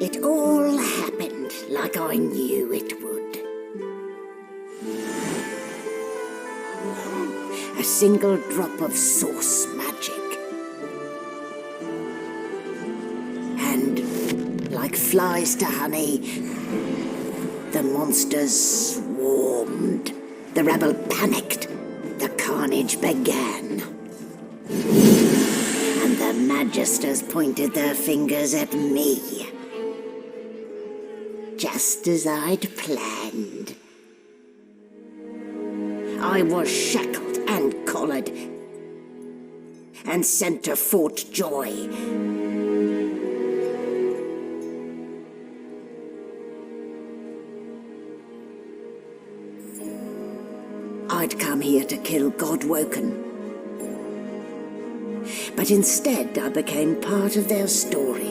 It all happened like I knew it would. A single drop of source magic. And, like flies to honey, the monsters swarmed. The rabble panicked. The carnage began. And the magisters pointed their fingers at me. Just as I'd planned. I was shackled and collared and sent to Fort Joy. I'd come here to kill Godwoken. But instead I became part of their story.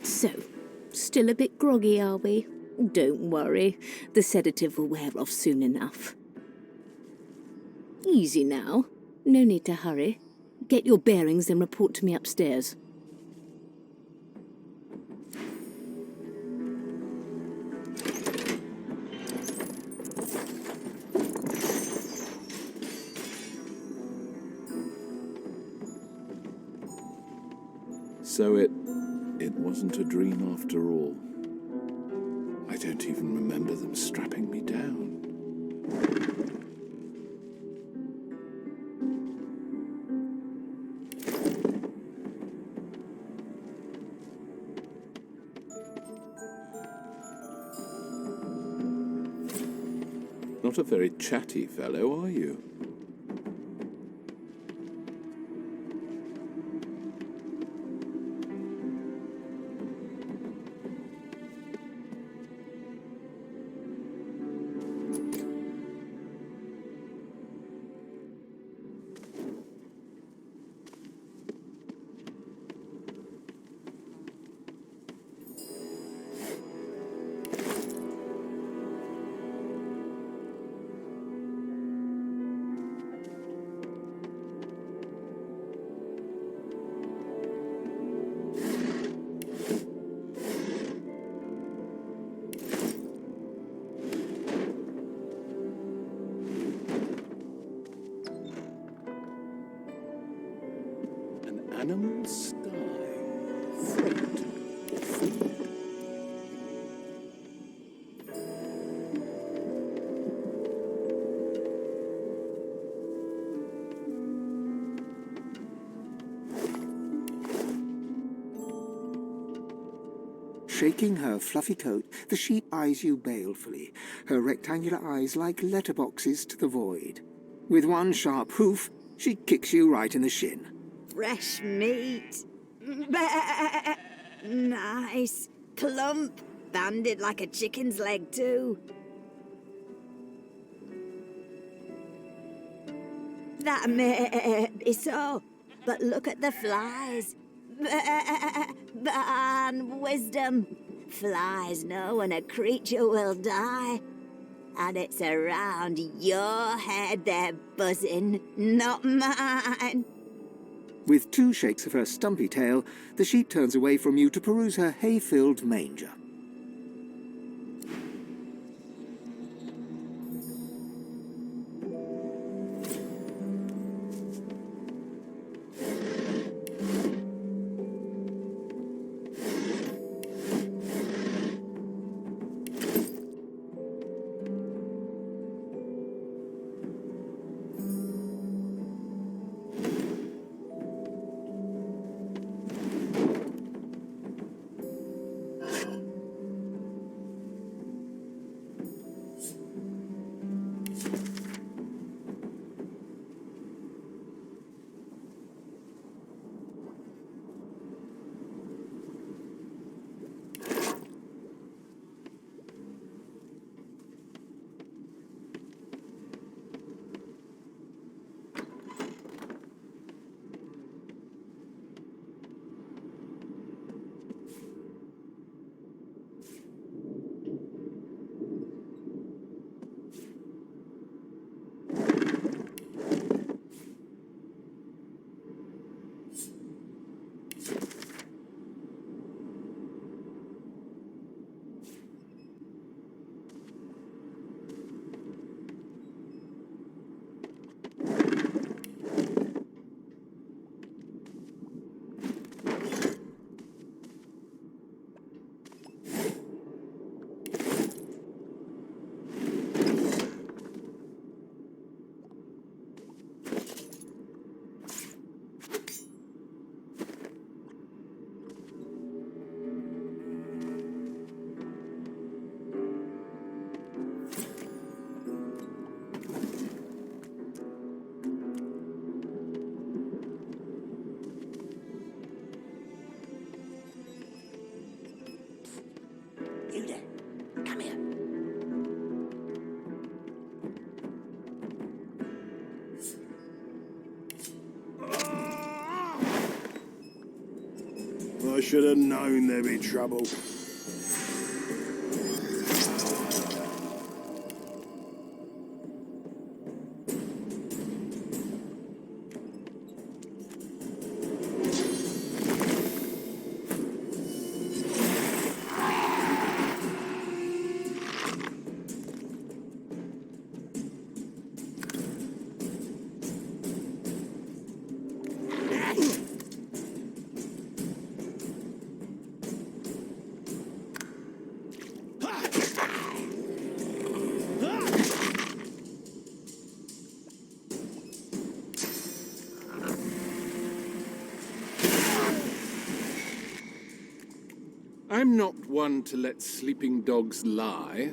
So, still a bit groggy, are we? Don't worry, the sedative will wear off soon enough. Easy now, no need to hurry. Get your bearings and report to me upstairs. So it wasn't a dream after all. I don't even remember them strapping me down. Not a very chatty fellow, are you? Animal sty, freight, food. Shaking her fluffy coat, the sheep eyes you balefully, her rectangular eyes like letterboxes to the void. With one sharp hoof, she kicks you right in the shin. Fresh meat. Bah. Nice. Plump. Banded like a chicken's leg, too. That may be so, but look at the flies. Ban wisdom. Flies know when a creature will die. And it's around your head they're buzzing, not mine. With two shakes of her stumpy tail, the sheep turns away from you to peruse her hay-filled manger. I should have known there'd be trouble. I'm not one to let sleeping dogs lie.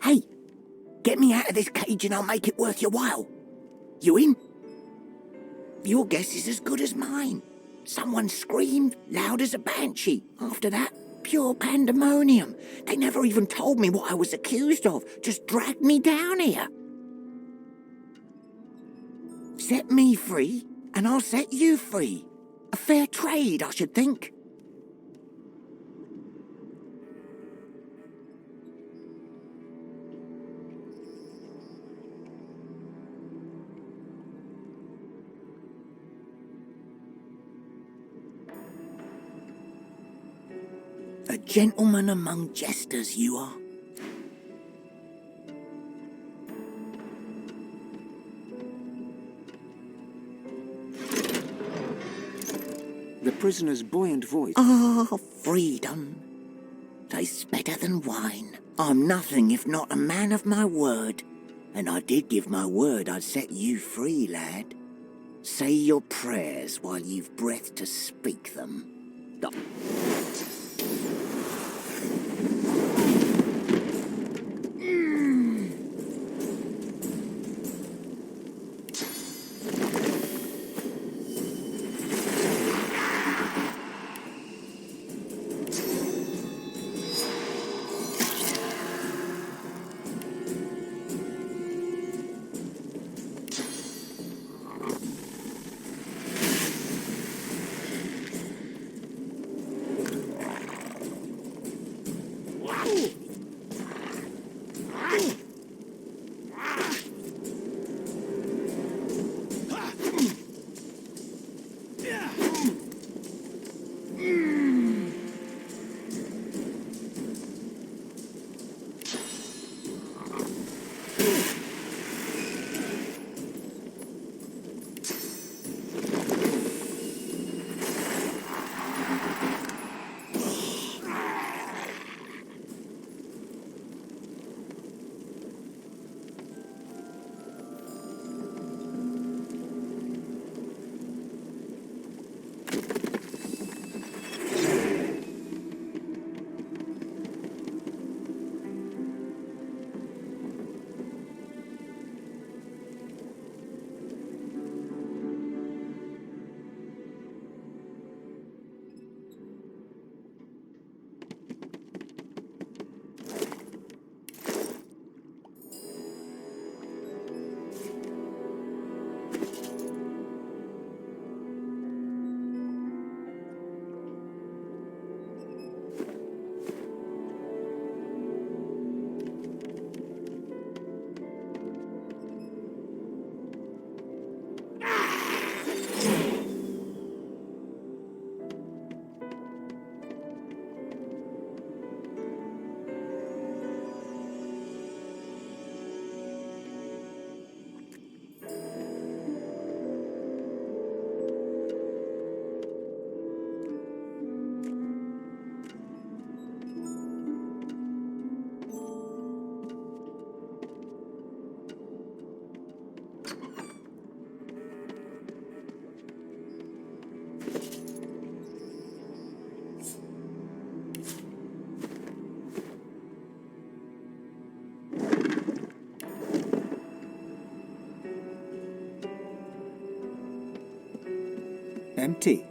Hey, get me out of this cage and I'll make it worth your while. You in? Your guess is as good as mine. Someone screamed loud as a banshee. After that, pure pandemonium. They never even told me what I was accused of, just dragged me down here. Set me free, and I'll set you free. A fair trade, I should think. A gentleman among jesters, you are. The prisoner's buoyant voice. Ah, freedom. Tastes better than wine. I'm nothing if not a man of my word. And I did give my word I'd set you free, lad. Say your prayers while you've breath to speak them. Empty.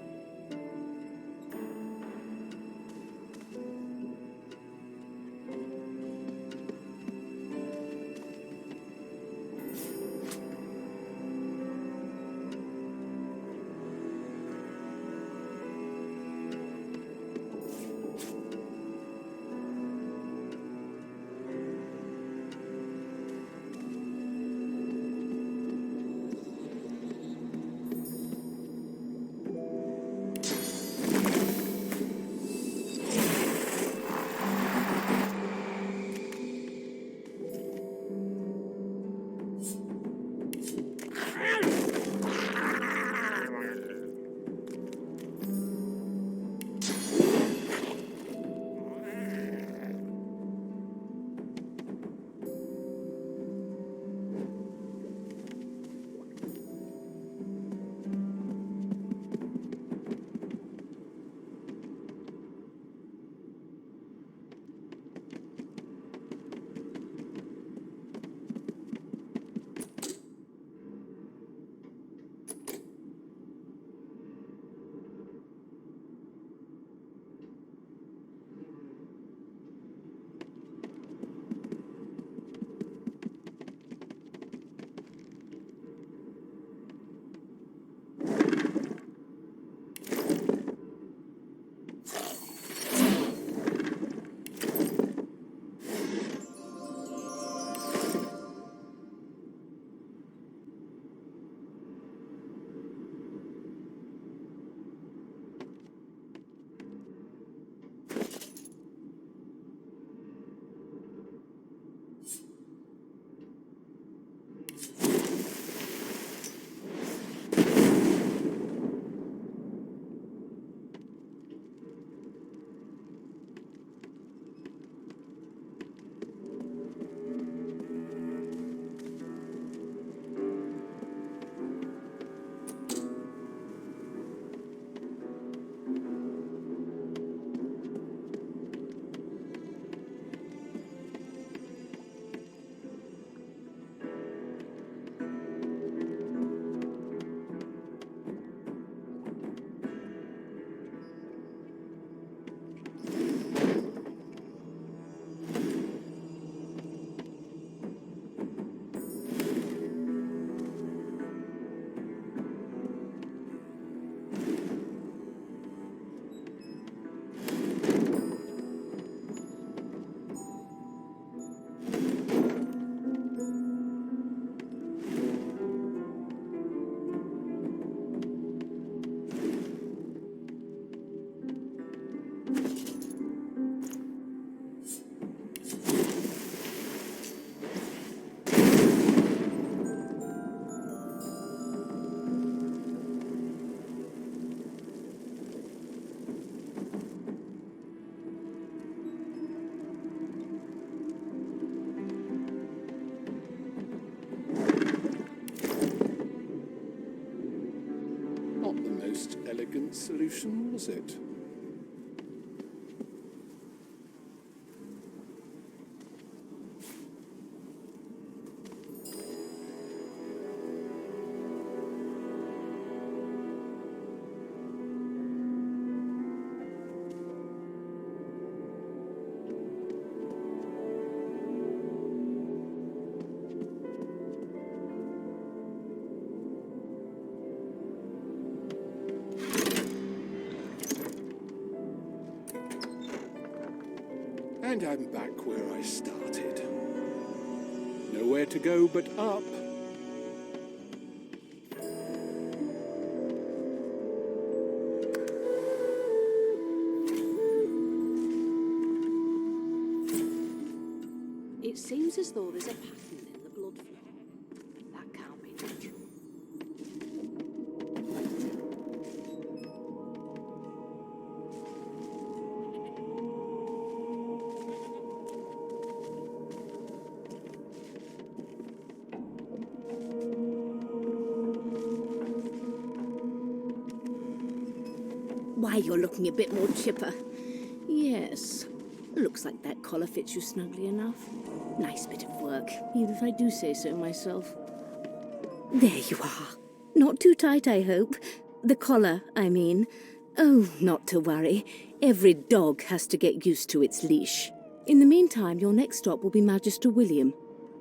Most elegant solution, was it? And I'm back where I started. Nowhere to go but up. It seems as though there's a pattern in the blood flow. That can't be natural. Why, you're looking a bit more chipper. Yes. Looks like that collar fits you snugly enough. Nice bit of work, even if I do say so myself. There you are. Not too tight, I hope. The collar, I mean. Oh, not to worry. Every dog has to get used to its leash. In the meantime, your next stop will be Magister William.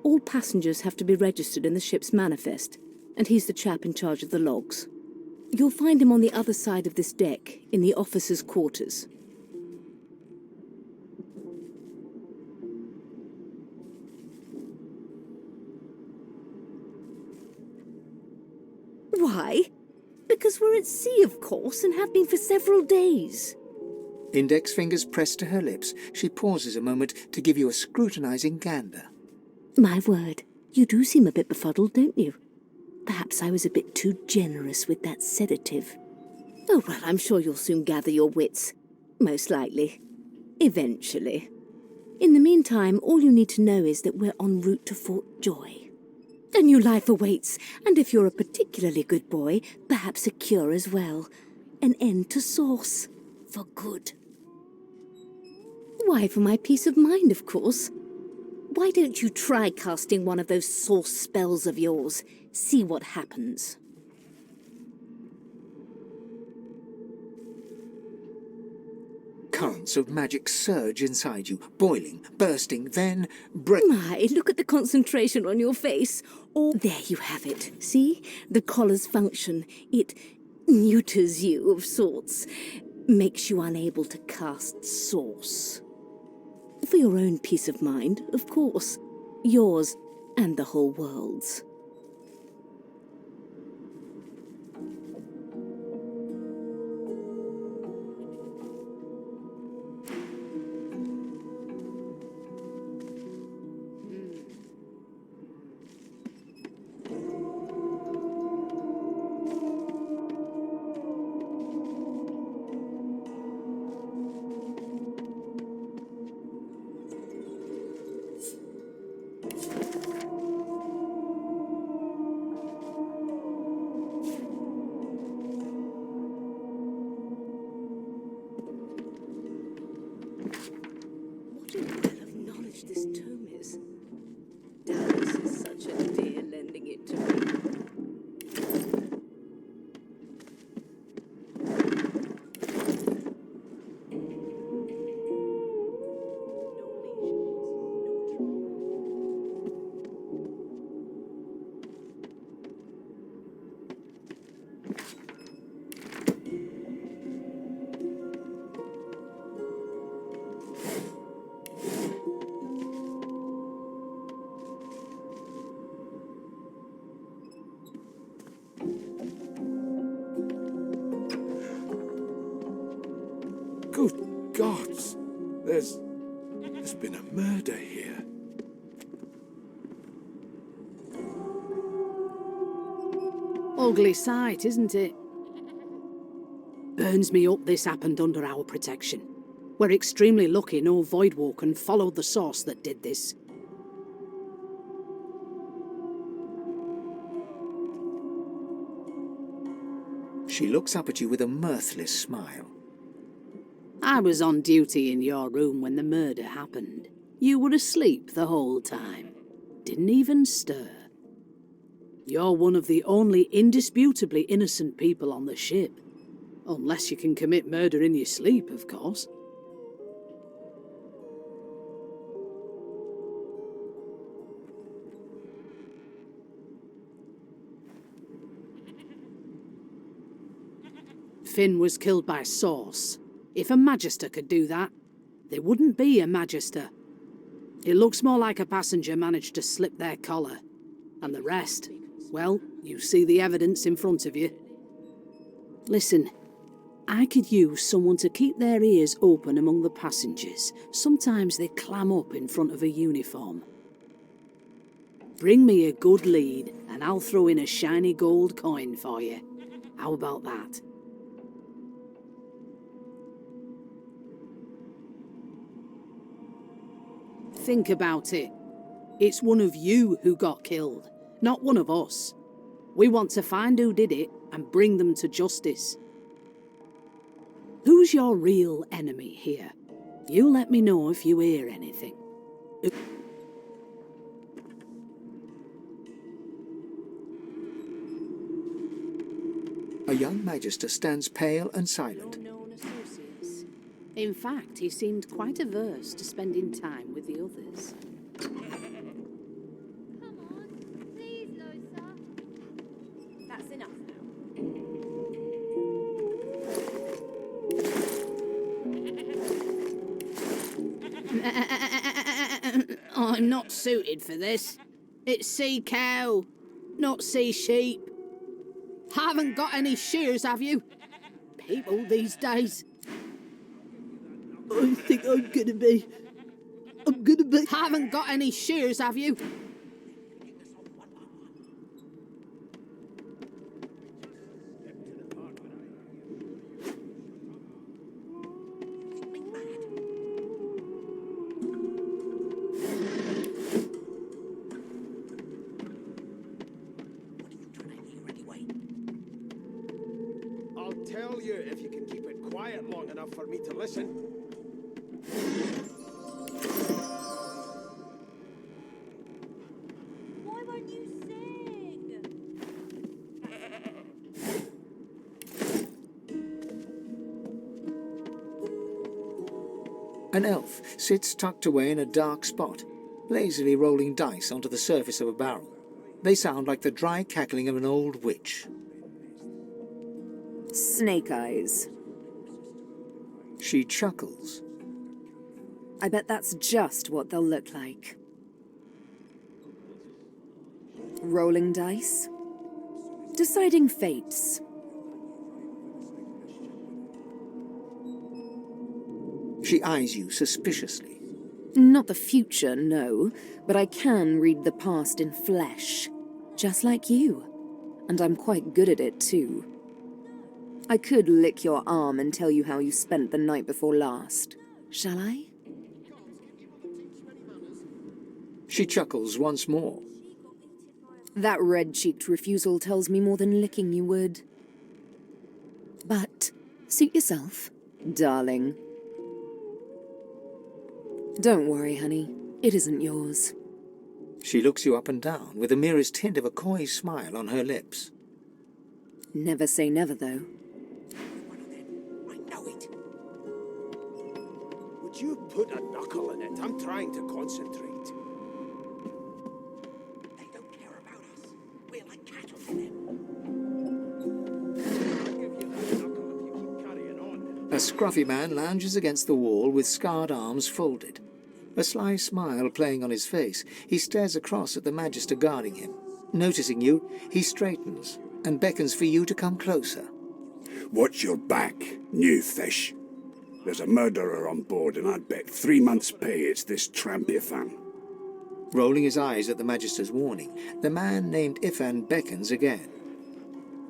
All passengers have to be registered in the ship's manifest, and he's the chap in charge of the logs. You'll find him on the other side of this deck, in the officers' quarters. Why? Because we're at sea, of course, and have been for several days. Index fingers pressed to her lips, she pauses a moment to give you a scrutinizing gander. My word, you do seem a bit befuddled, don't you? Perhaps I was a bit too generous with that sedative. Oh, well, I'm sure you'll soon gather your wits. Most likely. Eventually. In the meantime, all you need to know is that we're en route to Fort Joy. A new life awaits, and if you're a particularly good boy, perhaps a cure as well. An end to sauce. For good. Why, for my peace of mind, of course. Why don't you try casting one of those sauce spells of yours? See what happens. Currents of magic surge inside you, boiling, bursting, then My, look at the concentration on your face. Or there you have it. See? The collar's function. It neuters you of sorts. Makes you unable to cast sauce. For your own peace of mind, of course. Yours and the whole world's. What a well of knowledge this tome is. Dallas is such a dear lending it to me. Good gods! There's been a murder here. Ugly sight, isn't it? Burns me up this happened under our protection. We're extremely lucky no Voidwalker followed the source that did this. She looks up at you with a mirthless smile. I was on duty in your room when the murder happened. You were asleep the whole time. Didn't even stir. You're one of the only indisputably innocent people on the ship. Unless you can commit murder in your sleep, of course. Finn was killed by Source. If a Magister could do that, there wouldn't be a Magister. It looks more like a passenger managed to slip their collar. And the rest, well, you see the evidence in front of you. Listen, I could use someone to keep their ears open among the passengers. Sometimes they clam up in front of a uniform. Bring me a good lead, and I'll throw in a shiny gold coin for you. How about that? Think about it. It's one of you who got killed, not one of us. We want to find who did it and bring them to justice. Who's your real enemy here? You let me know if you hear anything. A young magister stands pale and silent. Known associates. In fact, he seemed quite averse to spending time with the others. Come on, please, Losa. That's enough now. I'm not suited for this. It's sea cow, not sea sheep. Haven't got any shears, have you? People these days. I think I'm gonna be. Haven't got any shears, have you? I'll tell you if you can keep it quiet long enough for me to listen. Why won't you sing? An elf sits tucked away in a dark spot, lazily rolling dice onto the surface of a barrel. They sound like the dry cackling of an old witch. Snake eyes. She chuckles. I bet that's just what they'll look like. Rolling dice. Deciding fates. She eyes you suspiciously. Not the future, no, but I can read the past in flesh. Just like you. And I'm quite good at it, too. I could lick your arm and tell you how you spent the night before last. Shall I? She chuckles once more. That red-cheeked refusal tells me more than licking you would. But suit yourself, darling. Don't worry, honey. It isn't yours. She looks you up and down with the merest hint of a coy smile on her lips. Never say never, though. I know it. Would you put a knuckle in it? I'm trying to concentrate. They don't care about us. We're like cattle to them. I'll give you that knuckle if you keep carrying on. A scruffy man lounges against the wall with scarred arms folded. A sly smile playing on his face, he stares across at the Magister guarding him. Noticing you, he straightens and beckons for you to come closer. Watch your back, new fish. There's a murderer on board, and I'd bet 3 months' pay it's this tramp Ifan. Rolling his eyes at the Magister's warning, the man named Ifan beckons again.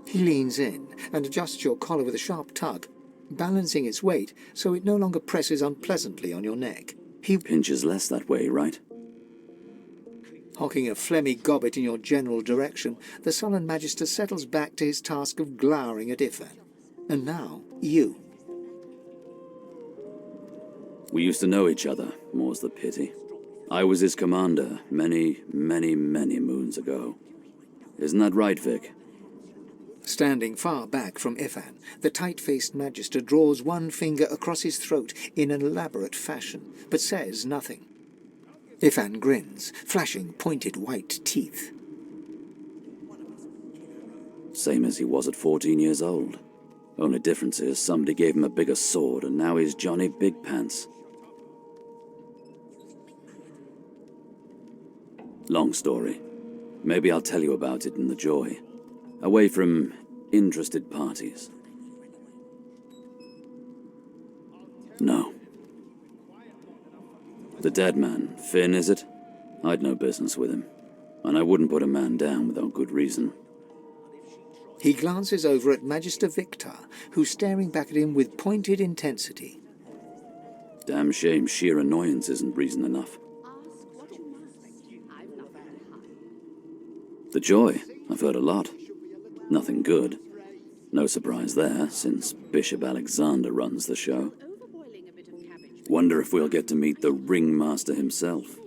He leans in and adjusts your collar with a sharp tug, balancing its weight so it no longer presses unpleasantly on your neck. He pinches less that way, right? Hocking a phlegmy gobbet in your general direction, the sullen Magister settles back to his task of glowering at Ifan. And now, you. We used to know each other, more's the pity. I was his commander many, many, many moons ago. Isn't that right, Vic? Standing far back from Ifan, the tight-faced Magister draws one finger across his throat in an elaborate fashion, but says nothing. Ifan grins, flashing pointed white teeth. Same as he was at 14 years old. Only difference is somebody gave him a bigger sword and now he's Johnny Big Pants. Long story. Maybe I'll tell you about it in the Joy. Away from interested parties. No. The dead man, Finn, is it? I'd no business with him. And I wouldn't put a man down without good reason. He glances over at Magister Victor, who's staring back at him with pointed intensity. Damn shame sheer annoyance isn't reason enough. The Joy, I've heard a lot. Nothing good. No surprise there, since Bishop Alexander runs the show. Wonder if we'll get to meet the ringmaster himself.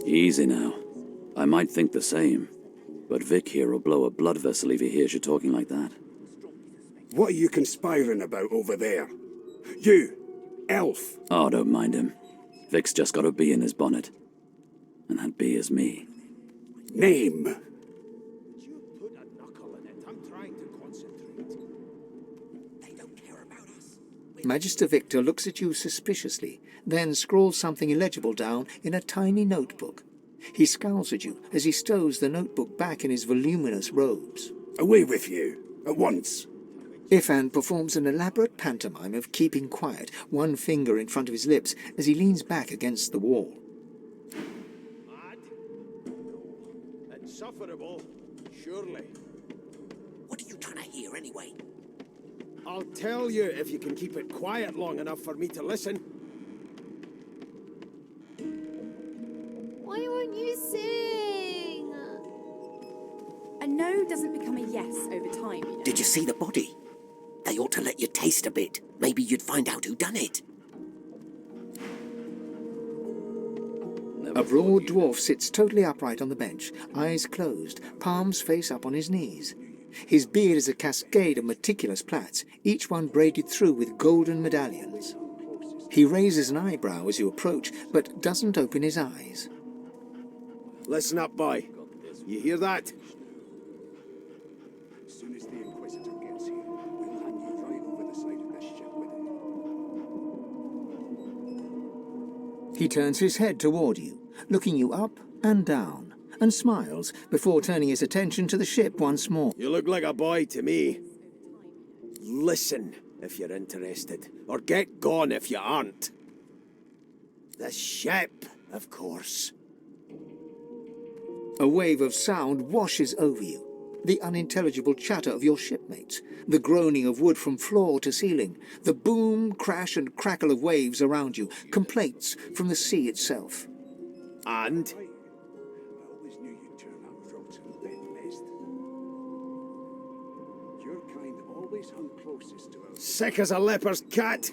Easy now. I might think the same, but Vic here will blow a blood vessel if he hears you talking like that. What are you conspiring about over there? You, elf! Oh, don't mind him. Vic's just got a bee in his bonnet. And that bee is me. Name! Would you put a knuckle in it? I'm trying to concentrate. They don't care about us. Magister Victor looks at you suspiciously, then scrawls something illegible down in a tiny notebook. He scowls at you as he stows the notebook back in his voluminous robes. Away with you, at once. Ifan performs an elaborate pantomime of keeping quiet, one finger in front of his lips as he leans back against the wall. Mad? No. Insufferable? Surely. What are you trying to hear anyway? I'll tell you if you can keep it quiet long enough for me to listen. Why won't you sing? A no doesn't become a yes over time, you know. Did you see the body? They ought to let you taste a bit. Maybe you'd find out who done it. A broad dwarf sits totally upright on the bench, eyes closed, palms face up on his knees. His beard is a cascade of meticulous plaits, each one braided through with golden medallions. He raises an eyebrow as you approach, but doesn't open his eyes. Listen up, boy. You hear that? As soon as the Inquisitor gets here, we'll hand you right over the side of this ship with him. He turns his head toward you, looking you up and down, and smiles before turning his attention to the ship once more. You look like a boy to me. Listen if you're interested, or get gone if you aren't. The ship, of course. A wave of sound washes over you. The unintelligible chatter of your shipmates, the groaning of wood from floor to ceiling, the boom, crash and crackle of waves around you, complaints from the sea itself. And? I always knew you'd turn up frogs and bed nest. Your kind always hung closest to us. Sick as a leper's cat.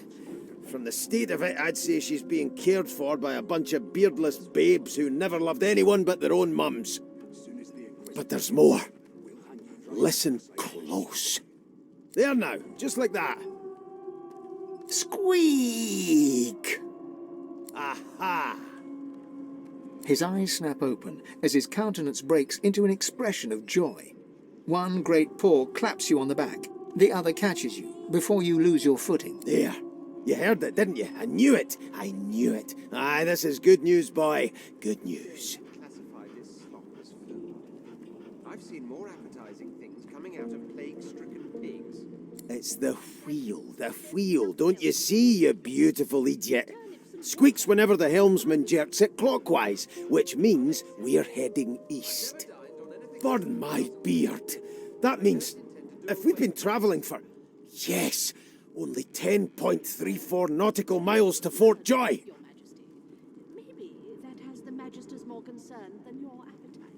From the state of it, I'd say she's being cared for by a bunch of beardless babes who never loved anyone but their own mums. But there's more. Listen close. There now, just like that. Squeak! Aha! His eyes snap open as his countenance breaks into an expression of joy. One great paw claps you on the back. The other catches you before you lose your footing. There. You heard it, didn't you? I knew it. I knew it. Aye, this is good news, boy. Good news. Classify this slop as food. I've seen more appetizing things coming out of plague-stricken pigs. It's the wheel, the wheel. Don't you see, you beautiful idiot? Squeaks whenever the helmsman jerks it clockwise, which means we're heading east. Burn my beard. That means if we've been travelling for, yes, only 10.34 nautical miles to Fort Joy. Your Majesty, maybe that has the Magister's more concern than your appetite.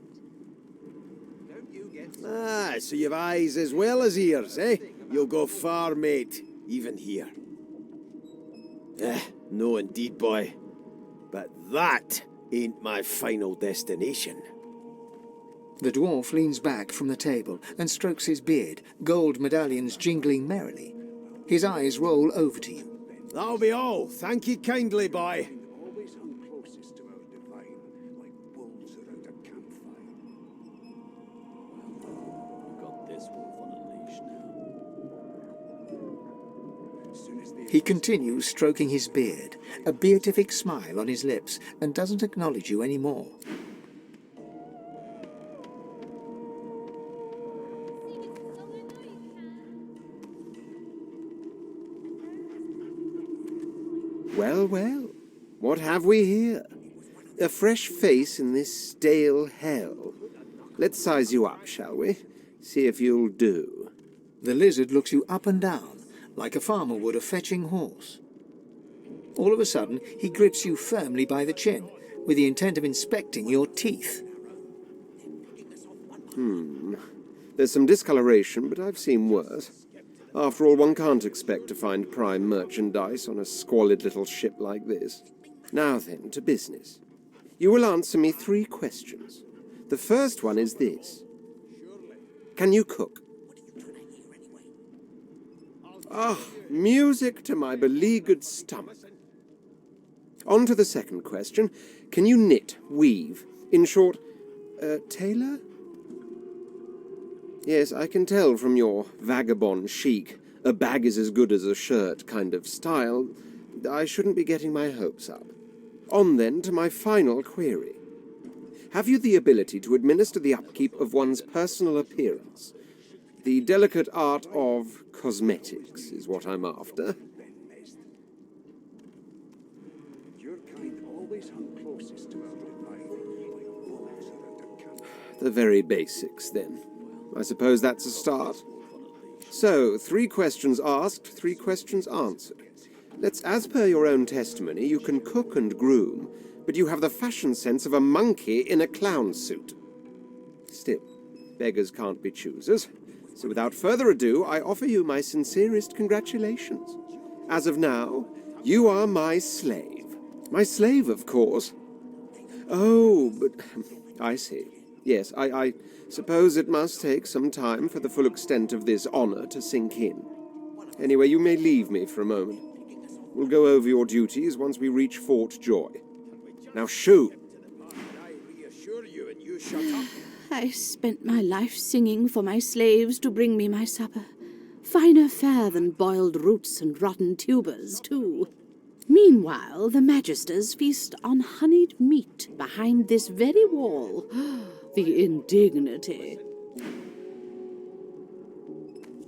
Don't you get... Ah, so you've eyes as well as ears, eh? You'll go far, mate, even here. No indeed, boy. But that ain't my final destination. The dwarf leans back from the table and strokes his beard, gold medallions jingling merrily. His eyes roll over to you. That'll be all. Thank you kindly, boy. Always hung closest to our divine, like wolves around a campfire. You've got this wolf on a leash now. As soon as the He continues stroking his beard, a beatific smile on his lips, and doesn't acknowledge you anymore. Well, well. What have we here? A fresh face in this stale hell. Let's size you up, shall we? See if you'll do. The lizard looks you up and down, like a farmer would a fetching horse. All of a sudden, he grips you firmly by the chin, with the intent of inspecting your teeth. There's some discoloration, but I've seen worse. After all, one can't expect to find prime merchandise on a squalid little ship like this. Now then, to business. You will answer me 3 questions. The first one is this. Can you cook? Ah, music to my beleaguered stomach. On to the second question. Can you knit, weave? In short, tailor? Yes, I can tell from your vagabond chic, a bag is as good as a shirt kind of style. I shouldn't be getting my hopes up. On then to my final query. Have you the ability to administer the upkeep of one's personal appearance? The delicate art of cosmetics is what I'm after. The very basics, then. I suppose that's a start. So, 3 questions asked, 3 questions answered. As per your own testimony, you can cook and groom, but you have the fashion sense of a monkey in a clown suit. Still, beggars can't be choosers. So without further ado, I offer you my sincerest congratulations. As of now, you are my slave. My slave, of course. Oh, but I see. Yes, I suppose it must take some time for the full extent of this honor to sink in. Anyway, you may leave me for a moment. We'll go over your duties once we reach Fort Joy. Now shoo! I spent my life singing for my slaves to bring me my supper. Finer fare than boiled roots and rotten tubers, too. Meanwhile, the Magisters feast on honeyed meat behind this very wall. The indignity.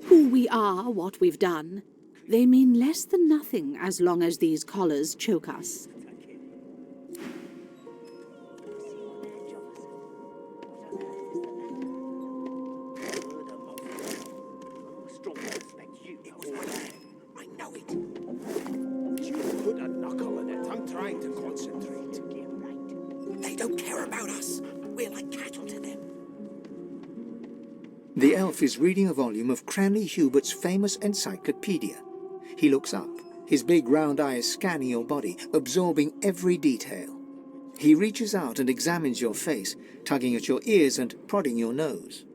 Who we are, what we've done, they mean less than nothing as long as these collars choke us. I know it. You put a knuckle in it. I'm trying to concentrate. They don't care about us. We're like cattle to them. The elf is reading a volume of Cranley Hubert's famous encyclopedia. He looks up, his big round eyes scanning your body, absorbing every detail. He reaches out and examines your face, tugging at your ears and prodding your nose.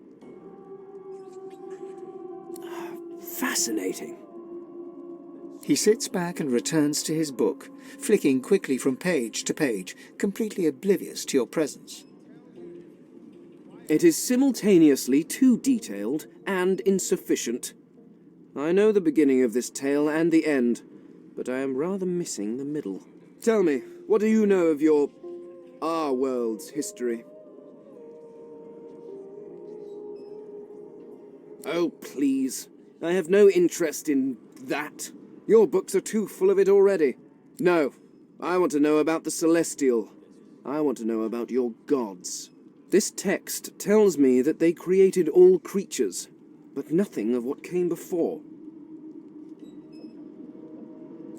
Fascinating. He sits back and returns to his book, flicking quickly from page to page, completely oblivious to your presence. It is simultaneously too detailed and insufficient. I know the beginning of this tale and the end, but I am rather missing the middle. Tell me, what do you know of our world's history? Oh, please. I have no interest in that. Your books are too full of it already. No, I want to know about the Celestial. I want to know about your gods. This text tells me that they created all creatures, but nothing of what came before.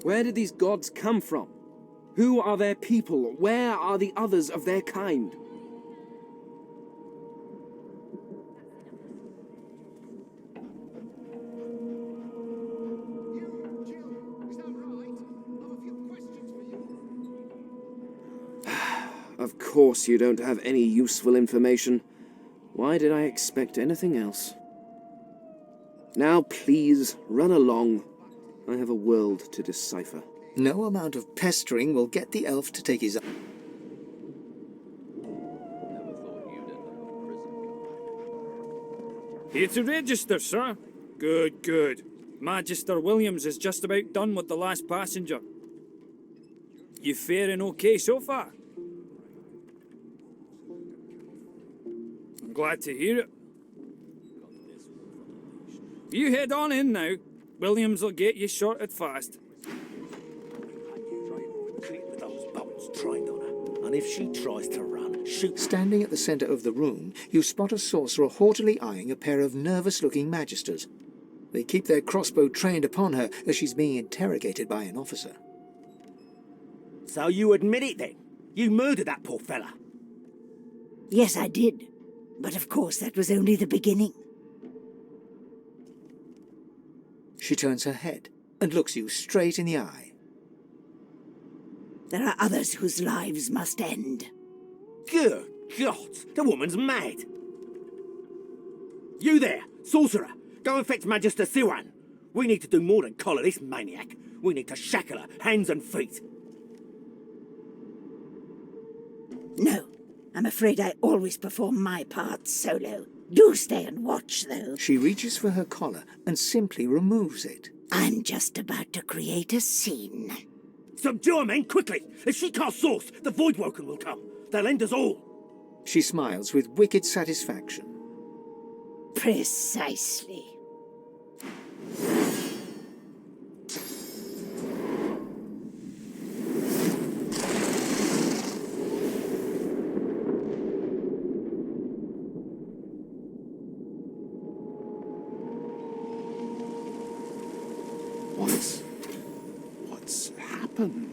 Where did these gods come from? Who are their people? Where are the others of their kind? Of course you don't have any useful information. Why did I expect anything else? Now please, run along. I have a world to decipher. No amount of pestering will get the elf to take his... Here to register, sir. Good, good. Magister Williams is just about done with the last passenger. You faring okay so far? I'm glad to hear it. You head on in now. Williams will get you sorted fast. And if she tries to run, shoot. Standing at the centre of the room, you spot a sorcerer haughtily eyeing a pair of nervous-looking magisters. They keep their crossbow trained upon her as she's being interrogated by an officer. So you admit it then? You murdered that poor fella? Yes, I did. But of course that was only the beginning. She turns her head and looks you straight in the eye. There are others whose lives must end. Good God, the woman's mad. You there, sorcerer, go and fetch Magister Siwan. We need to do more than collar this maniac. We need to shackle her, hands and feet. No, I'm afraid I always perform my part solo. Do stay and watch, though. She reaches for her collar and simply removes it. I'm just about to create a scene. Subdue her, men, quickly! If she casts source, the Voidwoken will come. They'll end us all. She smiles with wicked satisfaction. Precisely. What's happened?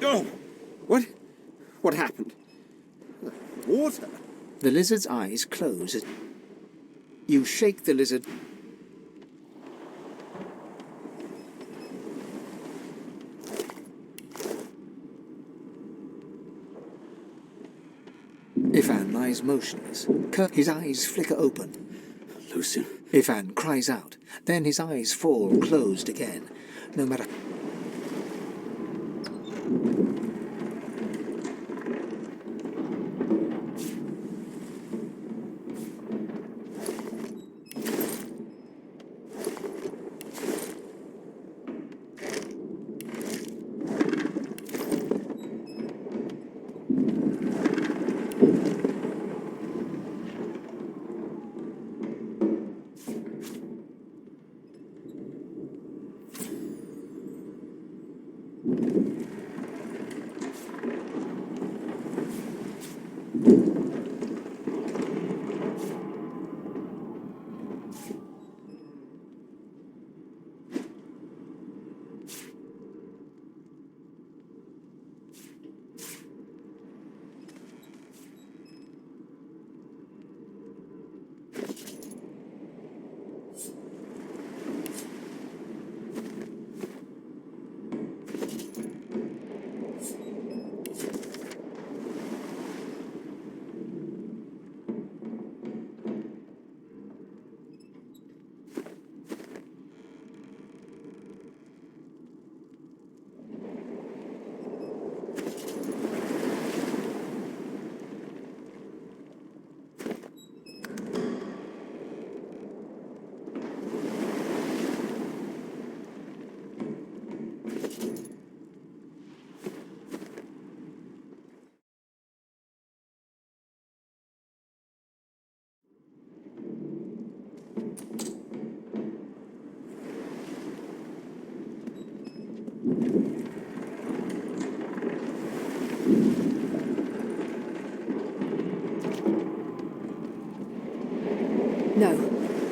Oh! What happened? Water? The lizard's eyes close. You shake the lizard. Ifan lies motionless. His eyes flicker open. Lucian. Ifan cries out. Then his eyes fall closed again. No matter...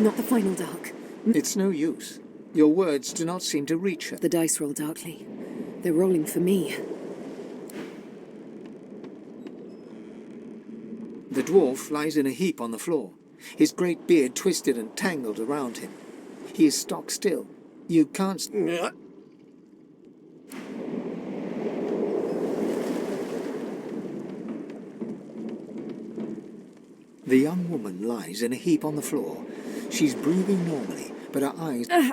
Not the final dark. It's no use. Your words do not seem to reach her. The dice roll darkly. They're rolling for me. The dwarf lies in a heap on the floor, his great beard twisted and tangled around him. He is stock still. You can't... The young woman lies in a heap on the floor. She's breathing normally, but her eyes... No.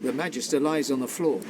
The Magister lies on the floor.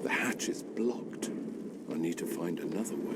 The hatch is blocked. I need to find another way.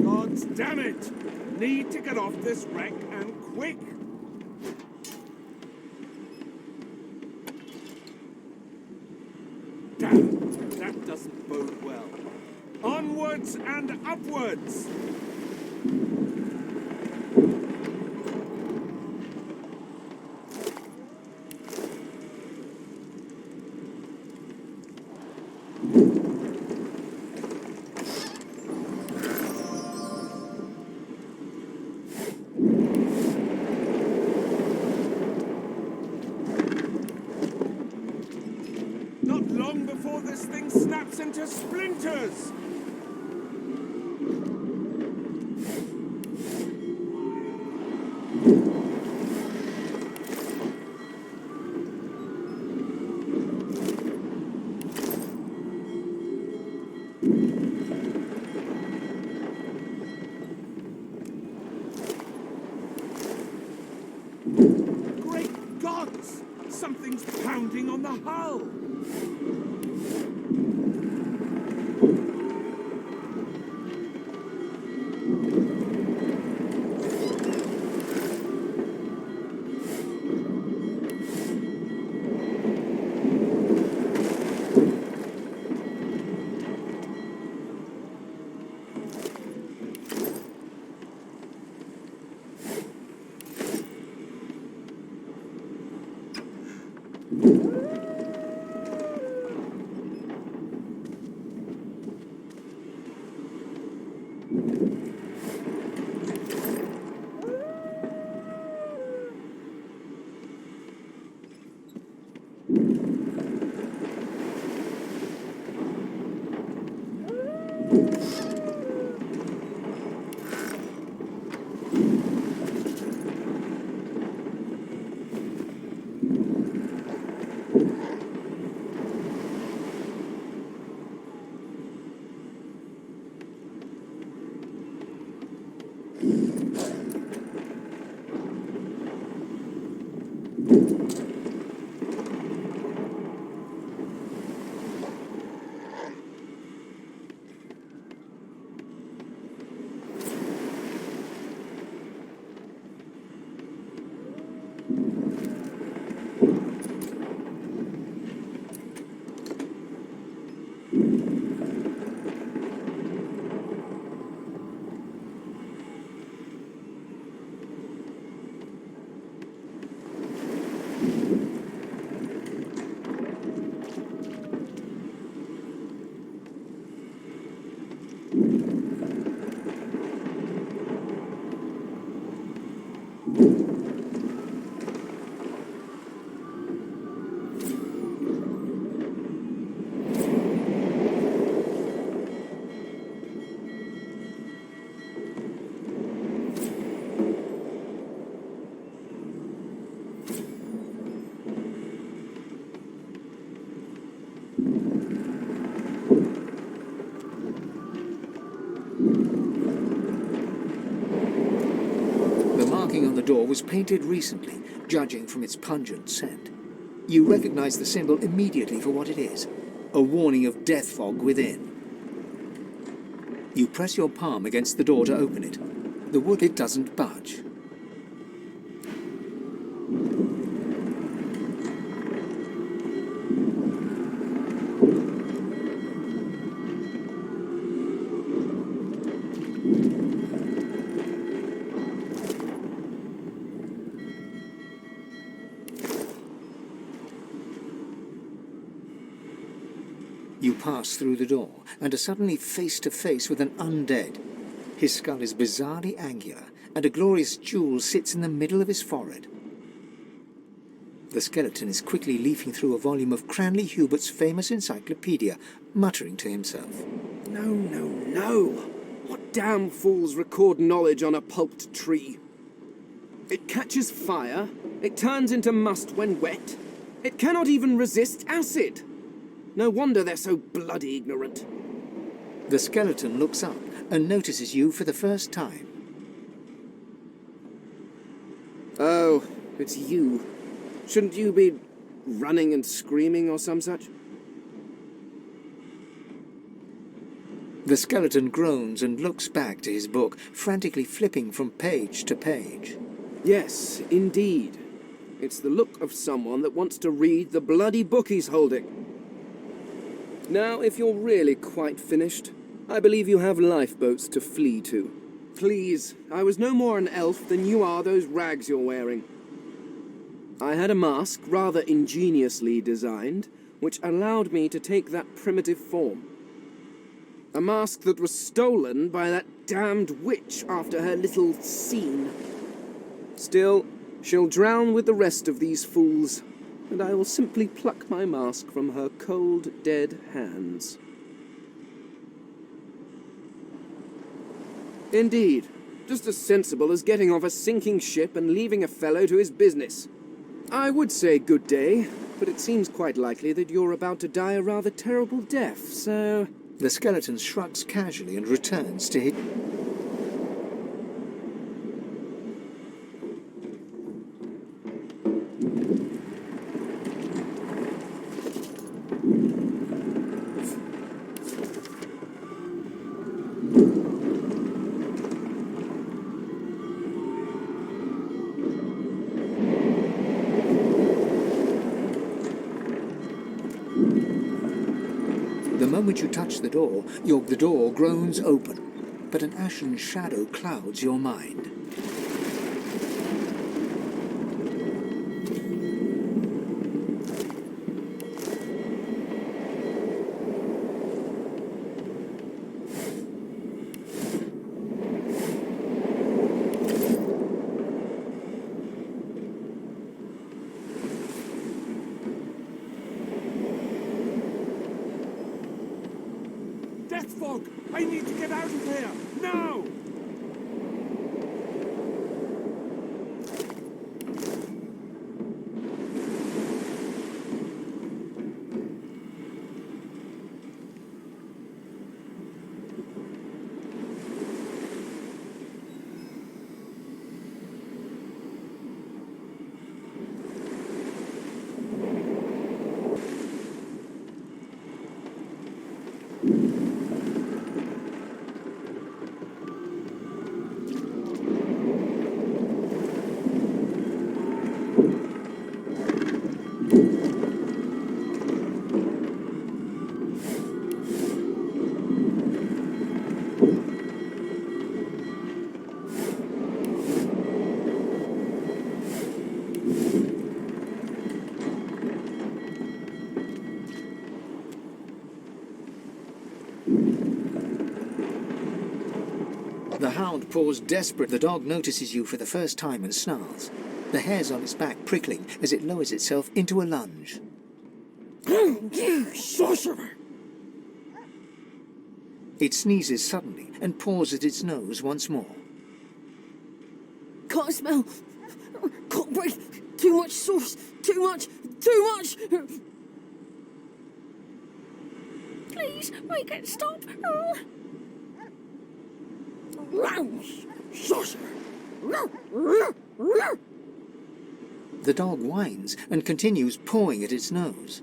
Gods damn it! Need to get off this wreck and quick! Damn, that doesn't bode well. Onwards and upwards! Not long before this thing snaps into splinters! Great gods! Something's pounding on the hull! On the door was painted recently, judging from its pungent scent. You recognize the symbol immediately for what it is, a warning of death fog within. You press your palm against the door to open it. The wood, it doesn't budge. You pass through the door and are suddenly face to face with an undead. His skull is bizarrely angular, and a glorious jewel sits in the middle of his forehead. The skeleton is quickly leafing through a volume of Cranley Hubert's famous encyclopedia, muttering to himself. No, no, no! What damn fools record knowledge on a pulped tree? It catches fire, it turns into must when wet, it cannot even resist acid! No wonder they're so bloody ignorant. The skeleton looks up and notices you for the first time. Oh, it's you. Shouldn't you be running and screaming or some such? The skeleton groans and looks back to his book, frantically flipping from page to page. Yes, indeed. It's the look of someone that wants to read the bloody book he's holding. Now, if you're really quite finished, I believe you have lifeboats to flee to. Please, I was no more an elf than you are those rags you're wearing. I had a mask, rather ingeniously designed, which allowed me to take that primitive form. A mask that was stolen by that damned witch after her little scene. Still, she'll drown with the rest of these fools, and I will simply pluck my mask from her cold, dead hands. Indeed, just as sensible as getting off a sinking ship and leaving a fellow to his business. I would say good day, but it seems quite likely that you're about to die a rather terrible death, so... The skeleton shrugs casually and returns to his... The moment you touch the door, the door groans open, but an ashen shadow clouds your mind. black fog! I need to get out of here! Now! The hound paws desperate. The dog notices you for the first time and snarls, the hairs on its back prickling as it lowers itself into a lunge. You sorcerer! It sneezes suddenly and paws at its nose once more. Can't smell. Can't breathe. Too much sauce. Too much. Too much. Please make it stop. Sorcerer! The dog whines and continues pawing at its nose.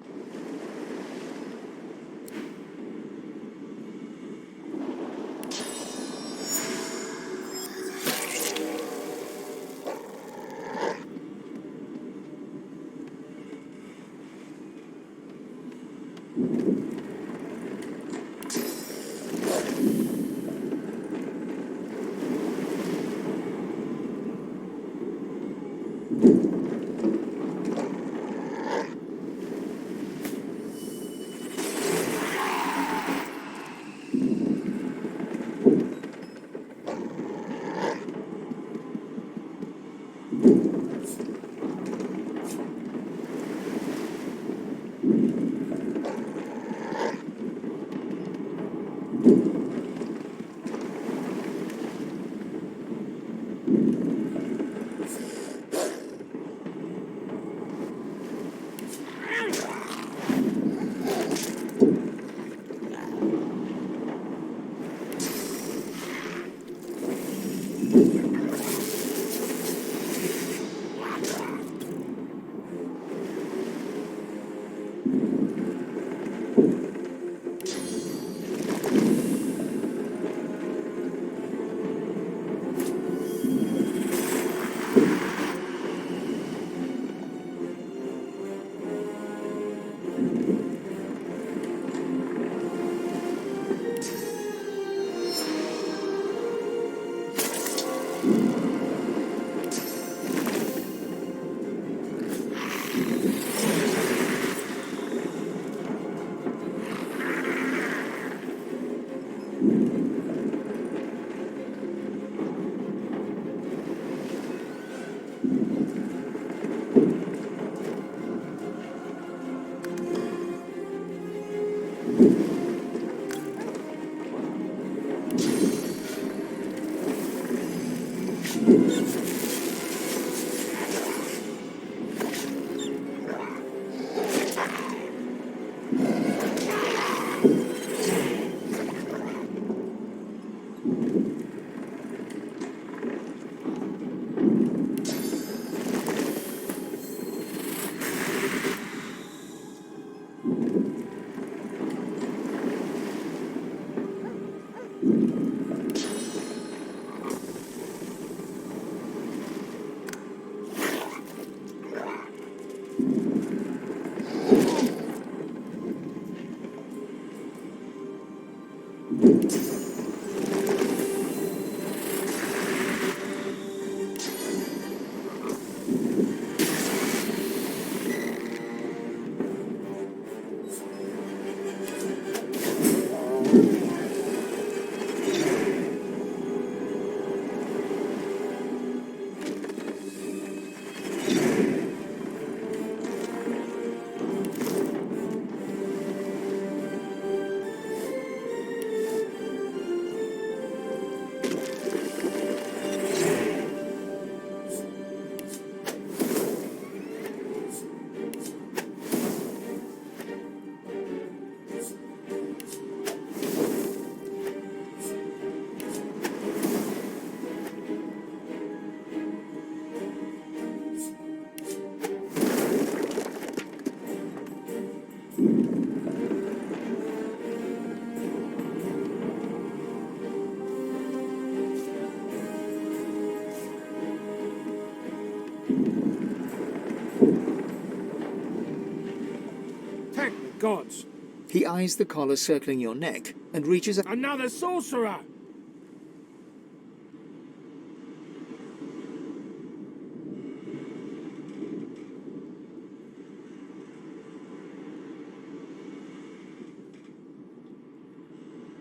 gods. He eyes the collar circling your neck and reaches out. Another sorcerer!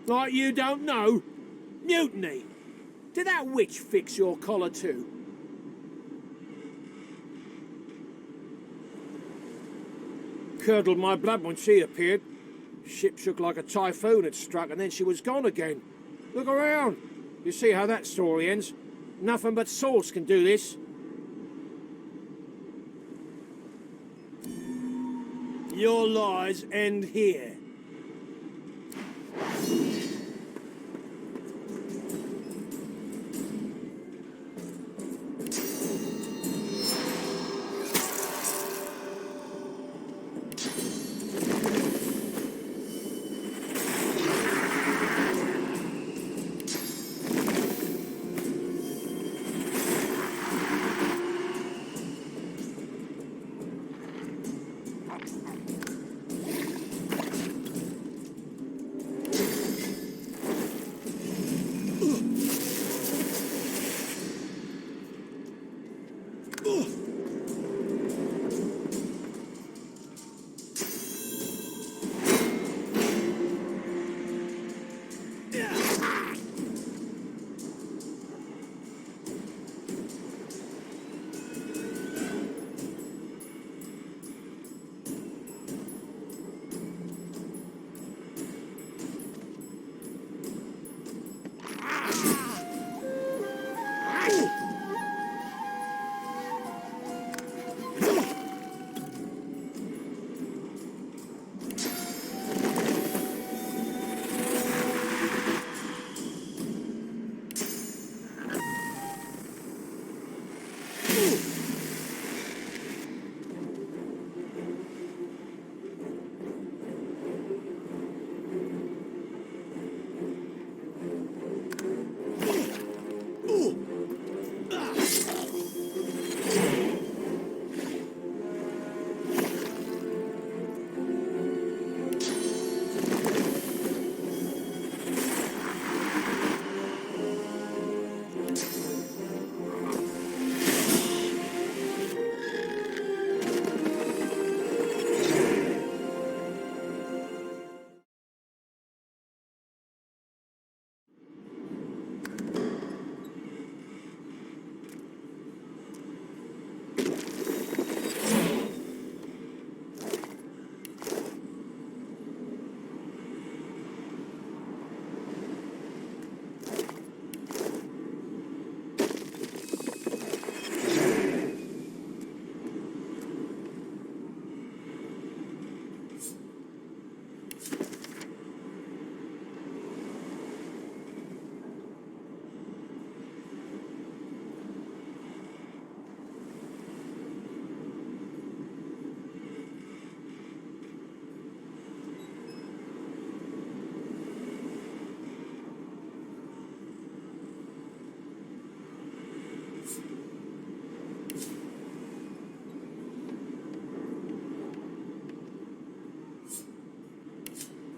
Like you don't know? Mutiny! Did that witch fix your collar too? Curdled my blood when she appeared. Ship shook like a typhoon had struck and then she was gone again. Look around. You see how that story ends. Nothing but swords can do this. Your lies end here.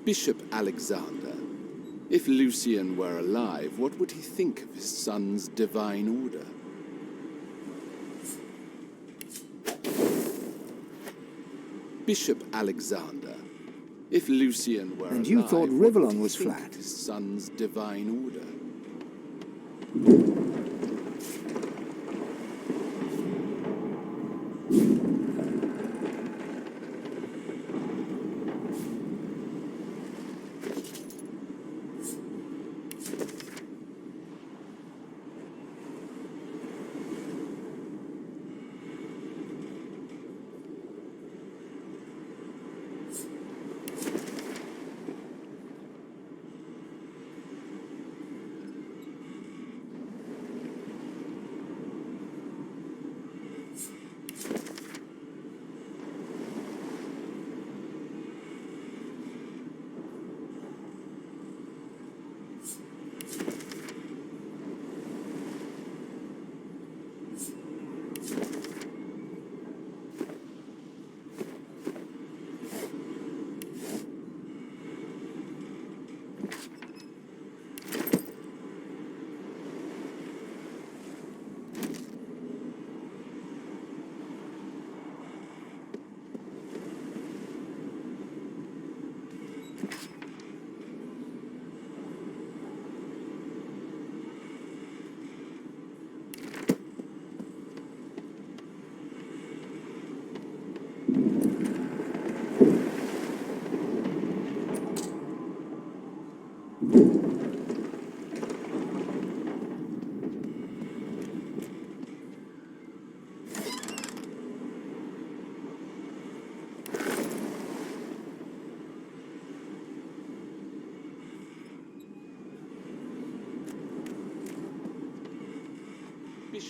Bishop Alexander. If Lucian were alive, what would he think of his son's divine order? Bishop Alexander. If Lucian were And alive, you thought what would Rivellon he was think flat? of his son's divine order?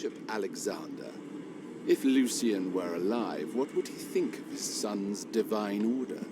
Bishop Alexander. If Lucian were alive, what would he think of his son's divine order?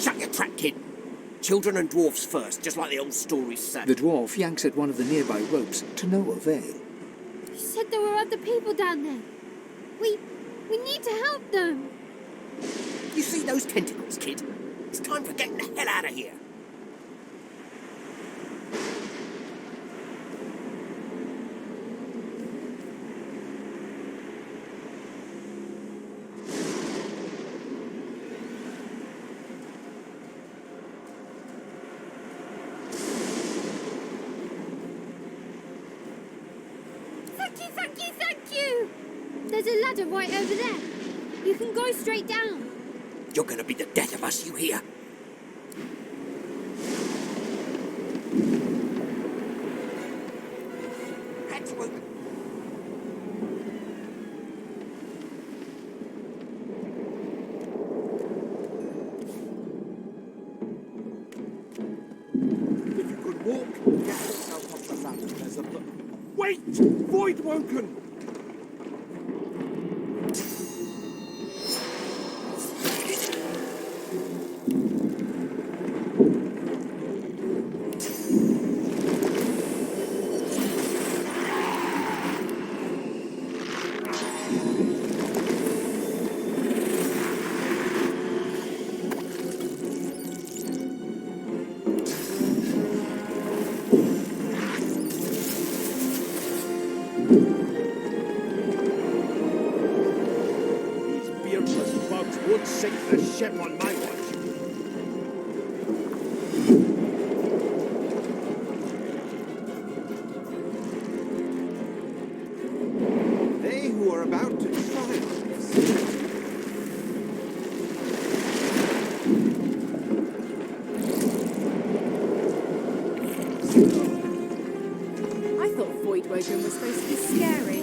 Shut your trap, kid. Children and dwarfs first, just like the old stories say. The dwarf yanks at one of the nearby ropes to no avail. You said there were other people down there. We need to help them. You see those tentacles, kid? It's time for getting the hell out of here. Thank you! There's a ladder right over there. You can go straight down. You're gonna be the death of us, you hear? Hatch open. If you could walk, get yourself off the ladder. There's a... Wait! Void Woken! Won't sink the ship on my watch. They who are about to triumph. thought Void Woken was supposed to be scary.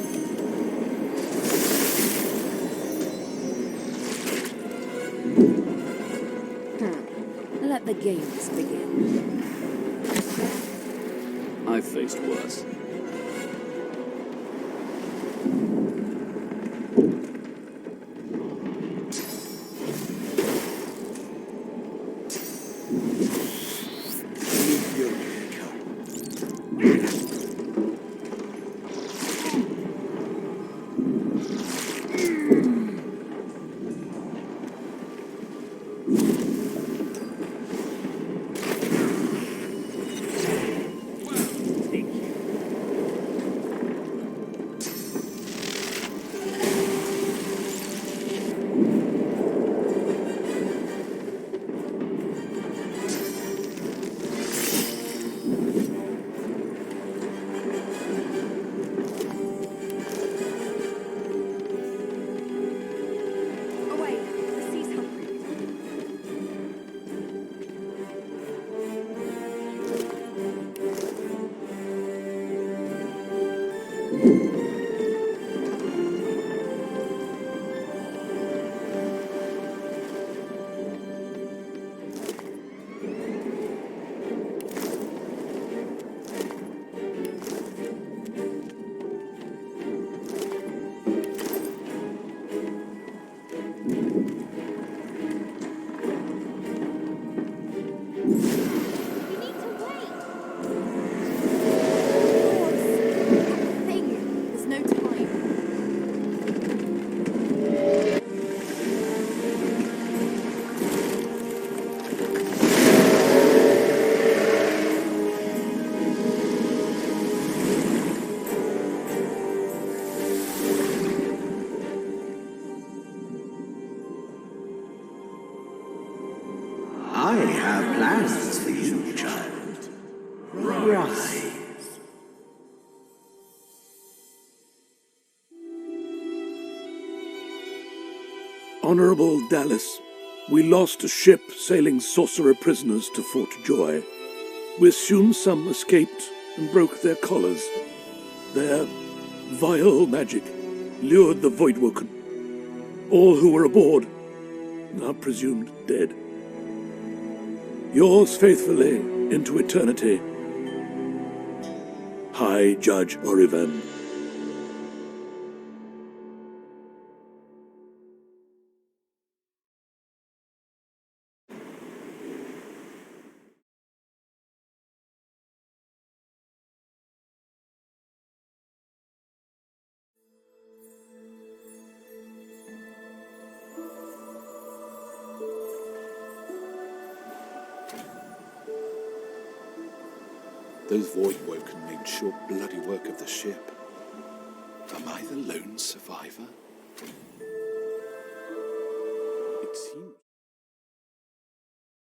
Let the games begin. I've faced worse. I have plans for you, child. Rise. Honorable Dallas, we lost a ship sailing sorcerer prisoners to Fort Joy. We assume some escaped and broke their collars. Their vile magic lured the Voidwoken. All who were aboard are presumed dead. Yours faithfully into eternity, High Judge Orivan. Those Voidwoken made short bloody work of the ship. Am I the lone survivor? It seems...